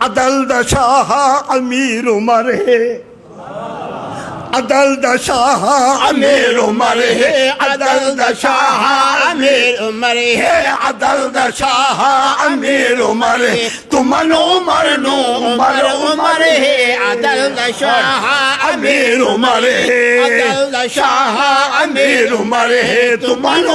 عدل دا شاہ امیر عمر ہے عدل دا شاہ امیر عمر ہے عدل دا شاہ امیر عمر ہے عدل دا شاہ امیر عمر ہے تمن عمر نو عمر عمر ہے عدل دا شاہ امیر عمر ہے عدل دا شاہ امیر عمر ہے تمن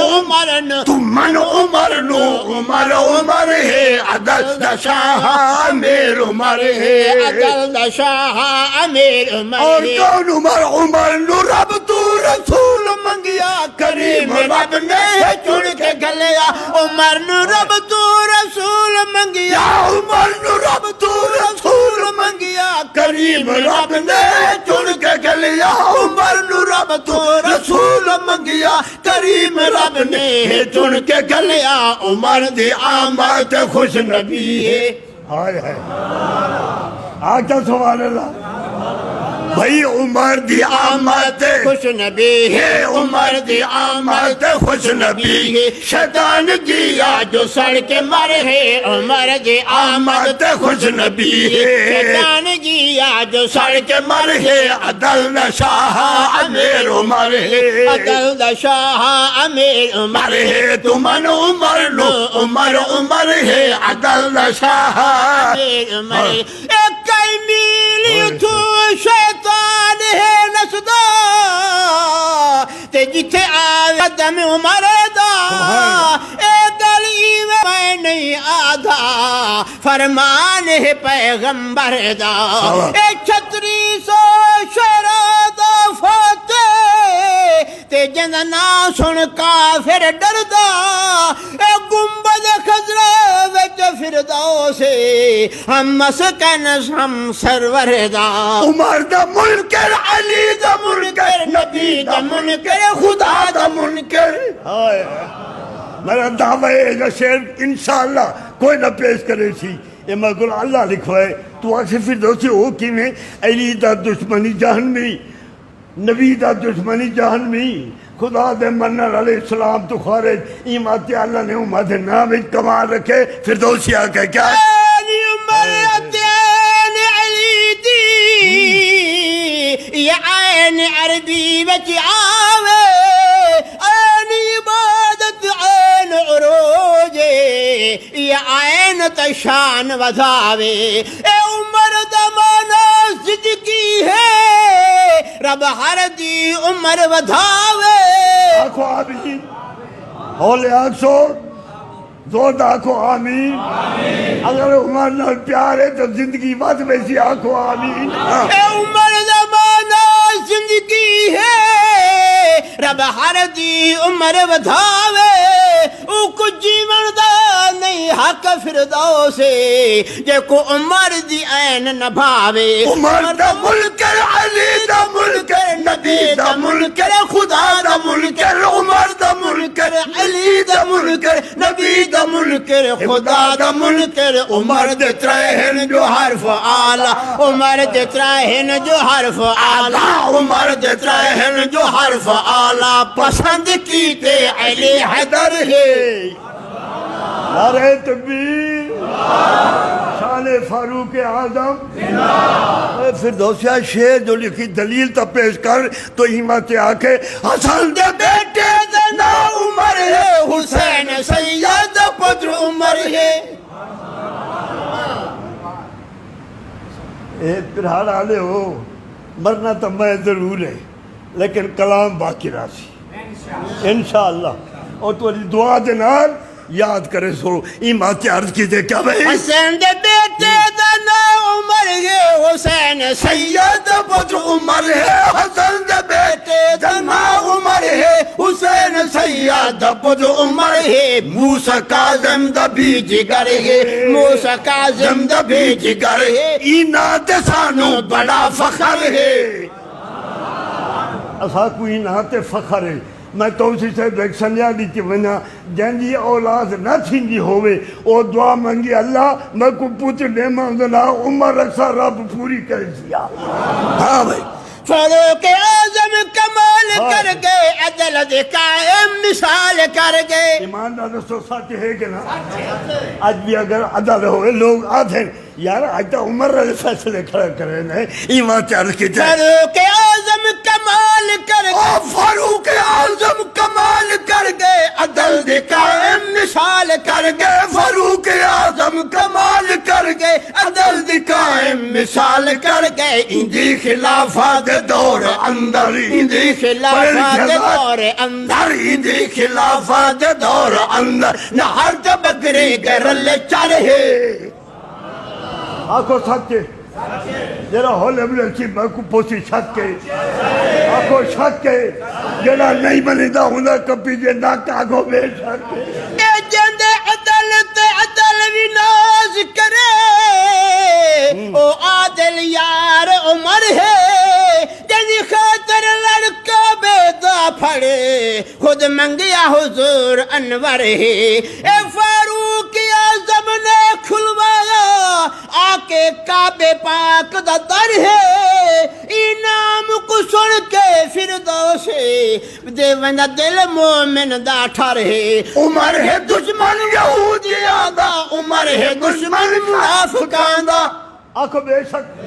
عمر نو عمر عمر ہے عدل دا شاہ امیر عمر ہے عدل دا شاہ امیر عمر ہے اور کون عمر نو رب تو رسول منگیا کریم رب نے چن کے گلیا عمر نو رب تو رسول منگیا عمر نو رب تو رسول منگیا کریم رب نے چن کے گلیا عمر نو رب تو رسول منگیا کریم رب نے چن کے گلیا عمر دی آمد خوش نبی ہے ہائے ہائے آجا سبحان اللہ بھئی عمر دی آمد خوش نبی ہے عمر دی آمد خوش نبی ہے شیطان گیا جو سڑ کے مر ہے عمر دی آمد خوش نبی ہے شیطان گیا جو سڑ کے مر ہے عدل دا شاہ امیر عمر ہے عدل دا شاہ امیر عمر ہے تمن عمر نو عمر عمر ہے عدل دا شاہ امیر عمر ہے ایک کئی میلی تو شیطان ہے نسدا تے جتھے آوے دم عمر دا اے گلی میں نہیں آدھا فرمان ہے پیغمبر دا اے چھتری سو شرادہ فاتح تے جننا سن کافر ڈردا اے گنبد خضرہ وچ فردوسے ہم مسکن ہم سرور دا عمر دا منکر علی دا منکر نبی دا منکر خدا دا منکر میرا دعوی ہے کہ شعر انشاءاللہ کوئی نہ پیش کرے سی یہ میں کل اللہ لکھوائے تو آکھ سے فردوسی ہو کی میں علی دا دشمنی جہنمی نبی دا دشمنی جہنمی خدا دے منر علیہ السلام تو خارج ایمات اللہ نے امت نام ایک کمال رکھے فردوسی آکے کیا آنی امت علی دی یہ عین عربی بچ آوے عین عبادت عین عروج یہ عین تشان وضاوے اے عمر دمانا صدقی ہے رب ہر دی عمر ودھاوے آنکھو آمین ہولے آنکھو زور داکھو آمین اگر عمر نال پیار ہے تو زندگی بات میں سی آنکھو آمین اے عمر زمانہ زندگی ہے رب ہر دی عمر ودھاوے او کچھ جیون دا نہیں حق فردوسے جے کو عمر دی عین نبھاوے عمر دا ملکر علی دا ملکر نبی دا ملکر خدا دا ملکر عمر دا ملکر علی دا ملکر نبی دا ملکر خدا دا ملکر عمر دے ترہن جو حرف آلہ عمر دے ترہن جو حرف آلہ عمر دے ترہن جو حرف آلہ پسند کیتے علی حیدر ہے نعرہ تکبیر شان فاروق اعظم فردوسیہ شعر جو لکھی دلیل تا پیش کر تو ہمت آکے حسن دے بیٹے دے نا عمر ہے حسین سید پدر عمر ہے پرہار آلے ہو مرنا تو میں ضرور ہے لیکن کلام باقی راسی انشاءاللہ اور تو دعا دنال یاد کرے سو ایمات عرض کی دے کیا بھئی حسین دے بیٹے دا نا عمر ہے حسین سید پدر عمر ہے حسن دے بیٹے دا نا عمر ہے حسین سید پدر عمر ہے موسیٰ کاظم دا بھی جگر ہے موسیٰ کاظم دا بھی جگر ہے اینا دے سانو بڑا فخر ہے اسا کوئی نہ تے فخر ہے میں توسی سے ایک سنیا دیتی ونا جن جی اولاد نہ تھینگی ہوئے او دعا منگی اللہ میں کو پوچھ لے مانگنا عمر رکھا رب پوری کر دیا ہاں بھائی فاروق اعظم کمال کر گئے عدل دے قائم مثال کر گئے ایمان نہ سو ساتھ ہے کہ نا آج بھی اگر عدل ہوئے لوگ آدھیں یار آج تو عمر والے فیصلے کھڑا کرے نے ایمان چارج کی جائے فاروق اعظم کمال کر گئے فاروق اعظم کمال کر گئے عدل دی قائم مثال کر گئے فاروق اعظم کمال کر گئے عدل دی قائم مثال کر گئے اندی خلافت دور اندر اندی خلافت دور اندر اندی خلافت دور اندر نہ ہر بکرے گرل چرہے آکھو سچے جڑا ہولے بلے کی کو پوسی شک کے آکھو شک کے جڑا نہیں بنیدا ہوندا کبھی جے نہ کاگو بے شک اے جندے عدل تے عدل وی ناز کرے او عادل یار عمر ہے جنی خاطر لڑکا بیدا پھڑے خود منگیا حضور انور ہے اے فاروق اعظم نے کھلوایا آکے کعبے پاک دا در ہے انعام کو سن کے فردوس دے وندا دل مومن دا ٹھر ہے عمر ہے دشمن یہودیاں دا عمر ہے دشمن منافقاں دا آکھو بے شک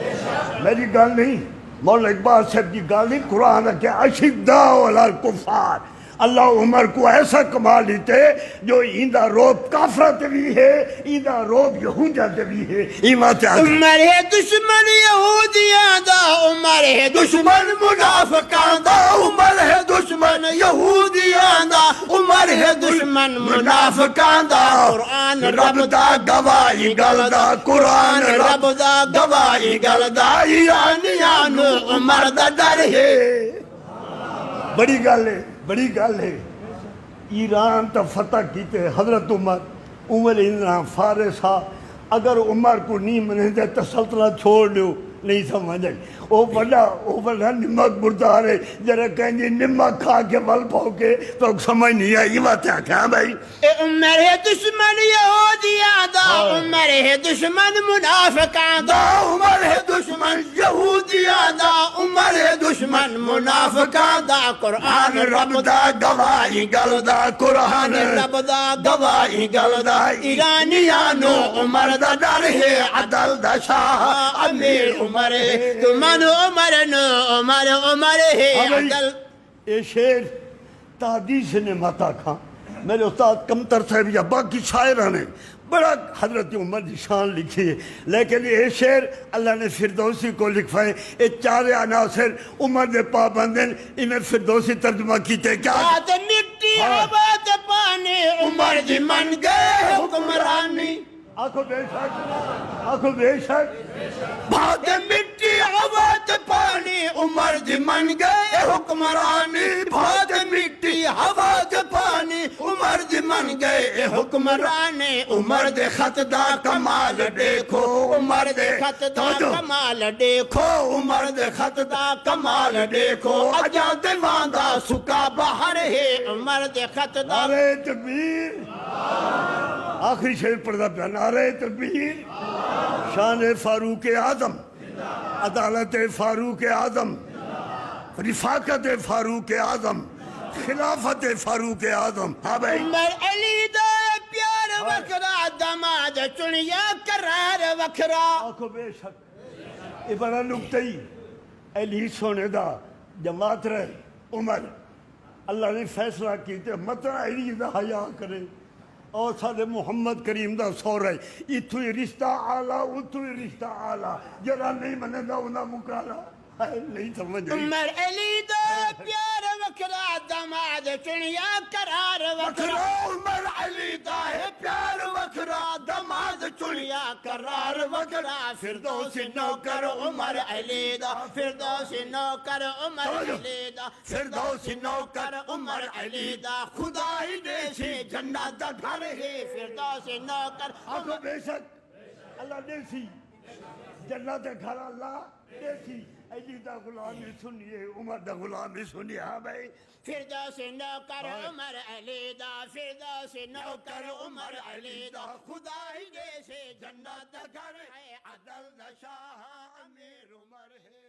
میری گل نہیں مولا اقبال صاحب کی گل نہیں قرآن ہے کہ اشداء علی الکفار اللہ عمر کو ایسا کمال دیتے جو ایندہ روب کافرت بھی ہے ایندہ روب یہودیت بھی ہے ایمان چاہتے عمر ہے دشمن یہودیاں دا عمر ہے دشمن منافقاں دا عمر ہے دشمن یہودیاں دا عمر ہے دشمن منافقاں دا قرآن رب دا گواہی گل دا قرآن رب دا گواہی گل دا ایرانیان عمر دا ڈر ہے بڑی گل ہے بڑی گل ہے ایران تا فتح کیتے حضرت عمر اندران فارسا اگر عمر کو نہیں منے دے تو سلطنت چھوڑ لیو نہیں سمجھے وہ بڑا نمک بردار ہے جرہ کہیں جی نمک کھا کے بل پاؤ کے تو سمجھ نہیں آئی بات ہے کیا بھائی عمر ہے دشمن یہودیاں دا عمر ہے دشمن منافقاں دا عمر ہے دشمن یہودیاں دا عمر ہے دشمن منافقاں دا قرآن رب دا گواہی گل دا قرآن رب دا گواہی گل دا ایرانیانو عمر دا ڈر ہے عدل دا شاہ امیر عمر ہے تمن عمر نو عمر عمر ہے عدل اے شیر تحدیث نے ماتا کھاں میرے استاد کمتر صاحب یا باقی شاعرہ نے بڑا حضرت عمر کی شان لکھی ہے لیکن یہ شعر اللہ نے فردوسی کو لکھوائے یہ چارے عناصر عمر دے پابندن انہیں فردوسی ترجمہ کیتے کیا بات مٹی آباد پانے عمر دی من گئے حکمرانی آنکھو بے شک آنکھو بے شک بات مٹی آباد پانی عمر دی من گئے حکمرانی بات مٹی آباد پانی عمر دی من گئے حکمرانی عمر دے خط دا کمال دیکھو عمر دے خط دا کمال دیکھو عمر دے خط دا کمال دیکھو اجا دیوان دا سکا باہر ہے عمر دے خط دا نعرہ تکبیر آخری شعر پڑھتا پیا نعرہ تکبیر شان فاروق اعظم عدالت فاروق اعظم رفاقت فاروق اعظم خلافت فاروق اعظم ہاں بھائی عمر علی دا پیار وکھرا دماد چنیا قرار وکھرا آنکھو بے شک یہ بڑا نکتہی علی سونے دا جماعت رہے عمر اللہ نے فیصلہ کیتے مطلع علی دا حیاء کرے اور سارے محمد کریم دا سو رہے اتھوئی رشتہ آلہ اتھوئی رشتہ آلہ جرا نہیں منے دا انہا مکالا نہیں سمجھ عمر علی دا پیار وکھرا دماد چنیا قرار وکھرا عمر علی دا ہے پیار وکھرا دماد چنیا قرار وکھرا فردوس نوکر عمر علی دا فردوس نوکر عمر علی دا فردوس نوکر عمر علی دا خدا ہی دے سے جنت دا گھر ہے فردوس نوکر آنکھو بے شک اللہ دے سی جنت دا گھر اللہ دے سی علی دا غلامی سنیے عمر دا غلامی سنیے ہاں بھائی فردوس نوکر عمر علی دا فردوس نوکر عمر علی دا خدا ہی دے سے جنت دا گھر ہے عدل دا شاہ امیر عمر ہے